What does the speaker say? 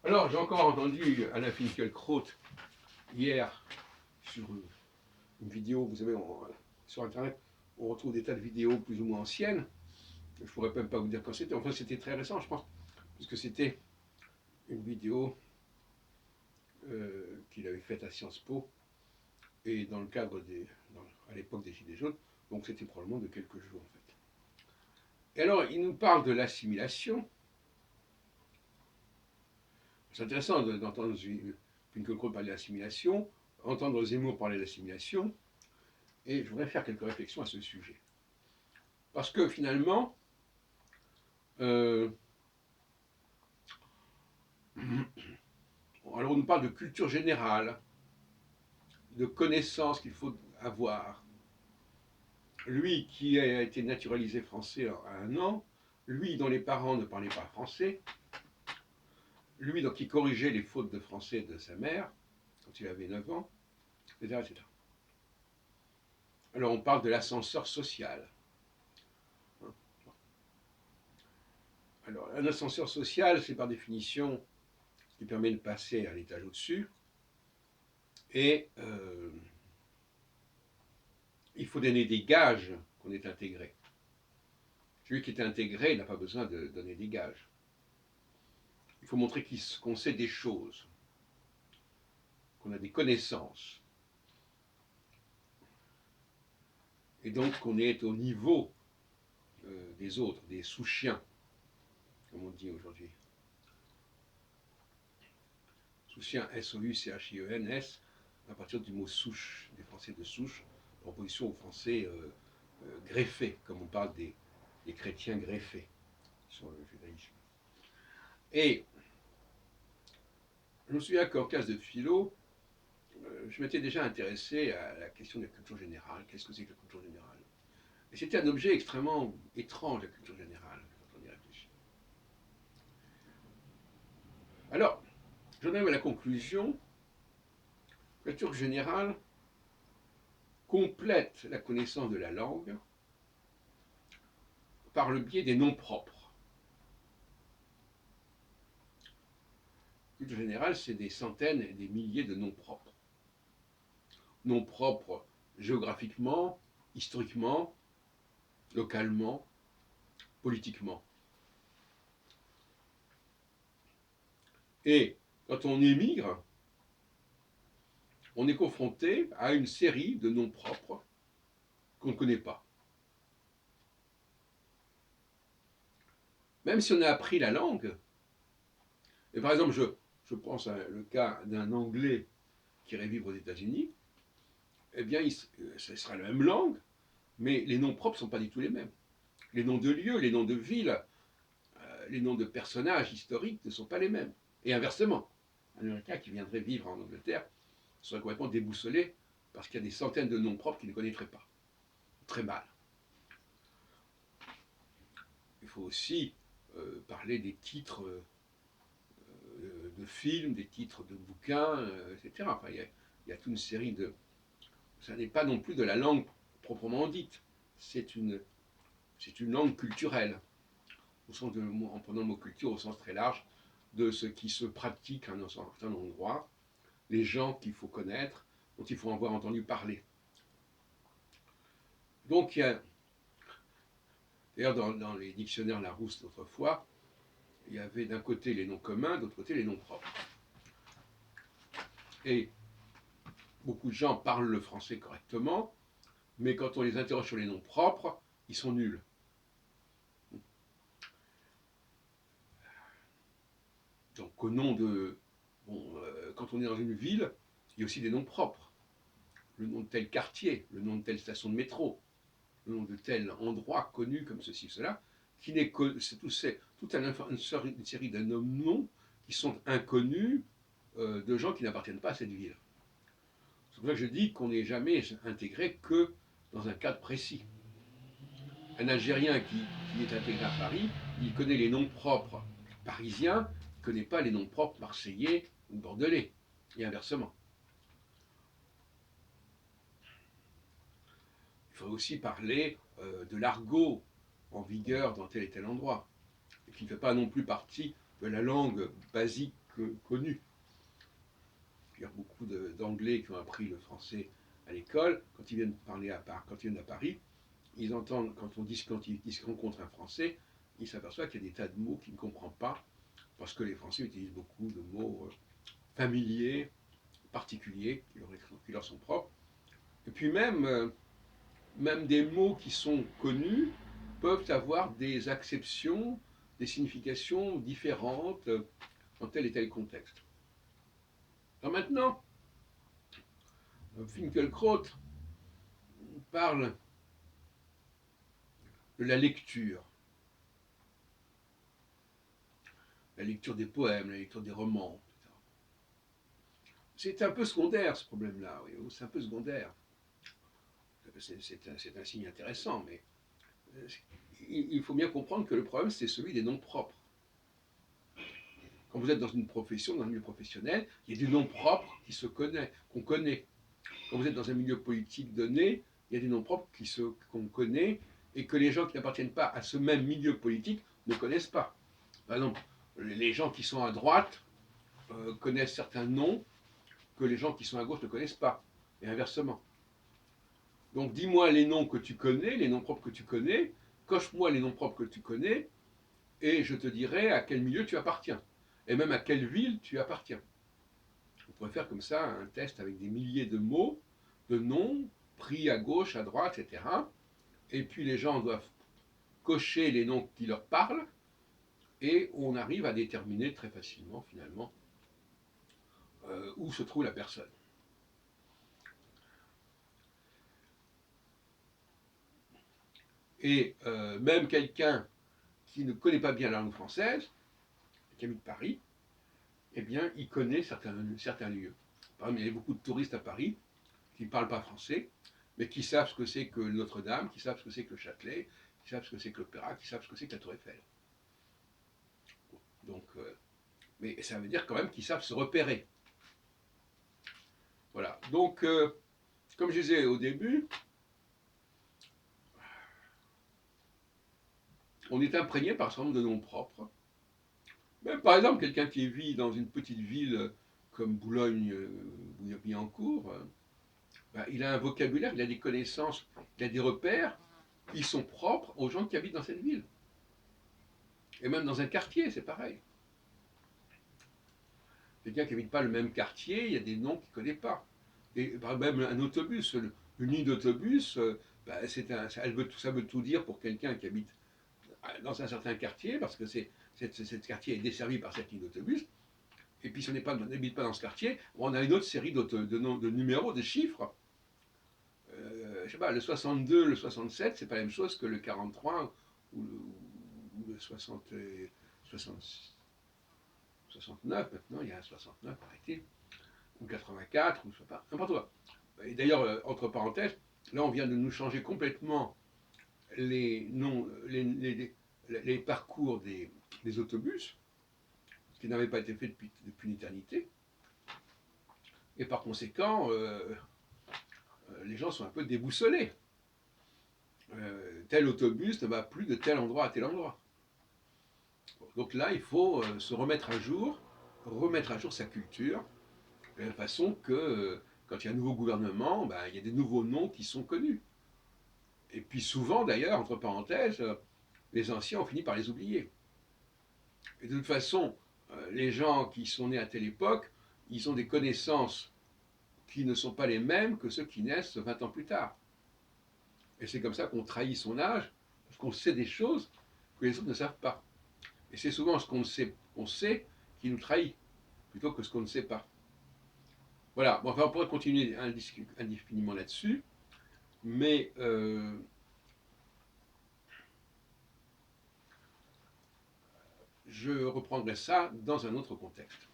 Alors, j'ai encore entendu Alain Finkielkraut hier sur une vidéo, vous savez, sur Internet, on retrouve des tas de vidéos plus ou moins anciennes. Je ne pourrais même pas vous dire quand c'était. Enfin, c'était très récent, je pense, puisque c'était une vidéo qu'il avait faite à Sciences Po et dans le cadre à l'époque des Gilets jaunes. Donc, c'était probablement de quelques jours, en fait. Et alors, il nous parle de l'assimilation. C'est intéressant d'entendre Finkielkraut parler d'assimilation, entendre Zemmour parler d'assimilation, et je voudrais faire quelques réflexions à ce sujet. Parce que finalement, euh, alors on nous parle de culture générale, de connaissances qu'il faut avoir. Lui qui a été naturalisé français à 1 an, lui dont les parents ne parlaient pas français, lui donc, qui corrigeait les fautes de français de sa mère quand il avait 9 ans, etc., etc. Alors on parle de l'ascenseur social. Alors un ascenseur social, c'est par définition ce qui permet de passer à l'étage au-dessus, et il faut donner des gages qu'on est intégré. Celui qui est intégré n'a pas besoin de donner des gages. Il faut montrer qu'on sait des choses, qu'on a des connaissances, et donc qu'on est au niveau des autres, des sous-chiens, comme on dit aujourd'hui. Sous-chien, S-O-U-C-H-I-E-N-S, à partir du mot souche, des Français de souche, en opposition aux Français greffés, comme on parle des chrétiens greffés sur le judaïsme. Et je me souviens qu'en classe de philo, je m'étais déjà intéressé à la question de la culture générale. Qu'est-ce que c'est que la culture générale? Et c'était un objet extrêmement étrange, la culture générale, quand on y réfléchit. Alors, j'en arrive à la conclusion que la culture générale complète la connaissance de la langue par le biais des noms propres. La culture générale, c'est des centaines et des milliers de noms propres. Noms propres géographiquement, historiquement, localement, politiquement. Et quand on émigre, on est confronté à une série de noms propres qu'on ne connaît pas. Même si on a appris la langue, et par exemple, je pense à le cas d'un Anglais qui irait vivre aux États-Unis, eh bien, ce sera la même langue, mais les noms propres ne sont pas du tout les mêmes. Les noms de lieux, les noms de villes, les noms de personnages historiques ne sont pas les mêmes. Et inversement, un Américain qui viendrait vivre en Angleterre serait complètement déboussolé parce qu'il y a des centaines de noms propres qu'il ne connaîtrait pas. Très mal. Il faut aussi parler des titres de films, des titres de bouquins, etc. Enfin, il y a toute une série de... Ça n'est pas non plus de la langue proprement dite. C'est une langue culturelle, en prenant le mot culture au sens très large, de ce qui se pratique à un certain endroit, les gens qu'il faut connaître, dont il faut avoir entendu parler. Donc, il y a, d'ailleurs, dans les dictionnaires Larousse d'autrefois, il y avait d'un côté les noms communs, d'autre côté les noms propres. Et beaucoup de gens parlent le français correctement, mais quand on les interroge sur les noms propres, ils sont nuls. Donc au nom de... Bon, quand on est dans une ville, il y a aussi des noms propres. Le nom de tel quartier, le nom de telle station de métro, le nom de tel endroit connu comme ceci, cela, qui n'est que... C'est toute une série de noms qui sont inconnus de gens qui n'appartiennent pas à cette ville. C'est pour ça que je dis qu'on n'est jamais intégré que dans un cadre précis. Un Algérien qui est intégré à Paris, il connaît les noms propres parisiens, il ne connaît pas les noms propres marseillais ou bordelais, et inversement. Il faut aussi parler de l'argot en vigueur dans tel et tel endroit, et qui ne fait pas non plus partie de la langue basique connus. Il y a beaucoup d'Anglais qui ont appris le français à l'école. Quand ils viennent parler quand ils viennent à Paris, ils entendent, quand ils rencontrent un Français, ils s'aperçoivent qu'il y a des tas de mots qu'ils ne comprennent pas, parce que les Français utilisent beaucoup de mots familiers, particuliers, qui leur sont propres. Et puis même des mots qui sont connus peuvent avoir des acceptions, des significations différentes dans tel et tel contexte. Alors maintenant, Finkielkraut parle de la lecture des poèmes, la lecture des romans, etc. C'est un peu secondaire ce problème-là, oui, c'est un peu secondaire. C'est un signe intéressant, mais il faut bien comprendre que le problème, c'est celui des noms propres. Quand vous êtes dans une profession, dans un milieu professionnel, il y a des noms propres qu'on connaît. Quand vous êtes dans un milieu politique donné, il y a des noms propres qu'on connaît et que les gens qui n'appartiennent pas à ce même milieu politique ne connaissent pas. Par exemple, les gens qui sont à droite connaissent certains noms que les gens qui sont à gauche ne connaissent pas, et inversement. Donc dis-moi les noms que tu connais, les noms propres que tu connais, coche-moi les noms propres que tu connais, et je te dirai à quel milieu tu appartiens, et même à quelle ville tu appartiens. On pourrait faire comme ça un test avec des milliers de mots, de noms, pris à gauche, à droite, etc. Et puis les gens doivent cocher les noms qui leur parlent, et on arrive à déterminer très facilement, finalement, où se trouve la personne. Et même quelqu'un qui ne connaît pas bien la langue française, qui habite Paris, eh bien, il connaît certains lieux. Par exemple, il y a beaucoup de touristes à Paris qui ne parlent pas français, mais qui savent ce que c'est que Notre-Dame, qui savent ce que c'est que le Châtelet, qui savent ce que c'est que l'Opéra, qui savent ce que c'est que la Tour Eiffel. Donc, mais ça veut dire quand même qu'ils savent se repérer. Voilà. Donc, comme je disais au début, on est imprégné par un certain nombre de noms propres. Même, par exemple, quelqu'un qui vit dans une petite ville comme Boulogne-Billancourt, ben, il a un vocabulaire, il a des connaissances, il a des repères qui sont propres aux gens qui habitent dans cette ville. Et même dans un quartier, c'est pareil. Quelqu'un qui n'habite pas le même quartier, il y a des noms qu'il ne connaît pas. Et même un autobus, une ligne d'autobus, ben, ça veut tout dire pour quelqu'un qui habite dans un certain quartier, parce que ce quartier est desservi par cette ligne d'autobus. Et puis si on n'habite pas dans ce quartier, on a une autre série de numéros, de chiffres. Je sais pas, le 62, le 67, c'est pas la même chose que le 43 ou le 69, maintenant il y a un 69, arrêtez, ou 84, ou je sais pas, n'importe quoi. Et d'ailleurs, entre parenthèses, là on vient de nous changer complètement les noms, les parcours des autobus, ce qui n'avait pas été fait depuis une éternité. Et par conséquent, les gens sont un peu déboussolés. Tel autobus ne va plus de tel endroit à tel endroit. Donc là, il faut se remettre à jour sa culture, de la façon que quand il y a un nouveau gouvernement, ben, il y a des nouveaux noms qui sont connus. Et puis souvent, d'ailleurs, entre parenthèses, les anciens ont fini par les oublier. Et de toute façon, les gens qui sont nés à telle époque, ils ont des connaissances qui ne sont pas les mêmes que ceux qui naissent 20 ans plus tard. Et c'est comme ça qu'on trahit son âge, parce qu'on sait des choses que les autres ne savent pas. Et c'est souvent ce qu'on sait qui nous trahit, plutôt que ce qu'on ne sait pas. Voilà, bon, enfin, on pourrait continuer indéfiniment là-dessus, mais je reprendrai ça dans un autre contexte.